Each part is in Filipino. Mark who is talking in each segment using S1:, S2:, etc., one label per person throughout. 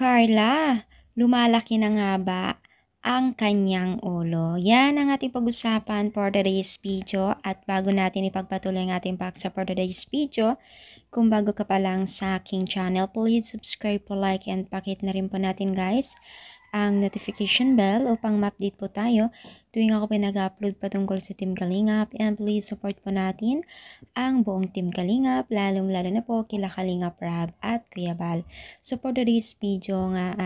S1: Carla, lumalaki na nga ba ang kanyang ulo? Yan ang ating pag-usapan for today's video. At bago natin ipagpatuloy ang ating paksa for today's video, kung bago ka pa lang sa aking channel, please subscribe po, like, and pakit na rin po natin guys ang notification bell upang ma-update po tayo tuwing ako pinag-upload patungkol sa Team Kalingap. And please support po natin ang buong Team Kalingap, lalong-lalo na po kila Kalingap Rab at Kuya Bal. So for today's video nga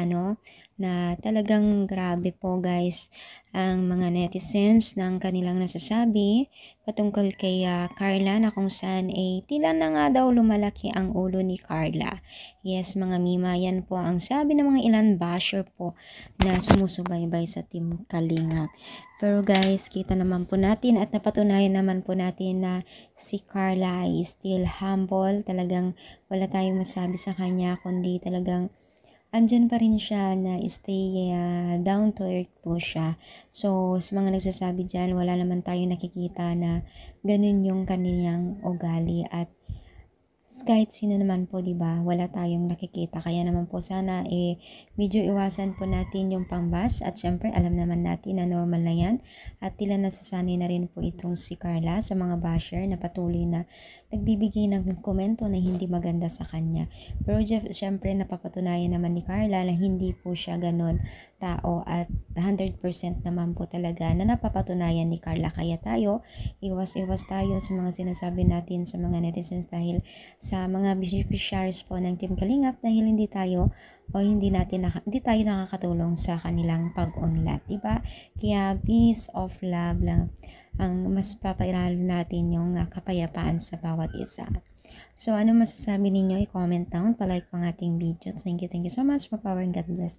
S1: na talagang grabe po guys ang mga netizens ng kanilang nasasabi patungkol kay Carla, na kung saan tila na nga daw lumalaki ang ulo ni Carla. Yes mga mima, yan po ang sabi ng mga ilan basher po na sumusubaybay sa Team Kalingap. Pero guys, kita naman po natin at napatunayan naman po natin na si Carla ay still humble. Talagang wala tayong masabi sa kanya kundi talagang andyan pa rin siya na stay down to earth po siya. So, sa mga nagsasabi dyan, wala naman tayo nakikita na ganun yung kanyang ugali. At kahit sino naman po, 'di ba? Wala tayong nakikita. Kaya naman po sana medyo iwasan po natin yung pangbas, at syempre alam naman natin na normal na 'yan. At tila nasasanay na rin po itong si Carla sa mga basher na patuloy na nagbibigay ng komento na hindi maganda sa kanya. Pero syempre napapatunayan naman ni Carla na hindi po siya ganon tao, at 100% naman po talaga na napapatunayan ni Carla. Kaya tayo, iwas-iwas tayo sa mga sinasabi natin sa mga netizens dahil sa mga beneficiaries po ng Team Kalingap, dahil hindi tayo hindi tayo nakakatulong sa kanilang pag-unlad, diba? Kaya peace of love lang ang mas papairalo natin yung kapayapaan sa bawat isa. So ano masasabi ninyo? I-comment down, palike pang ating video. Thank you so much for power and God bless.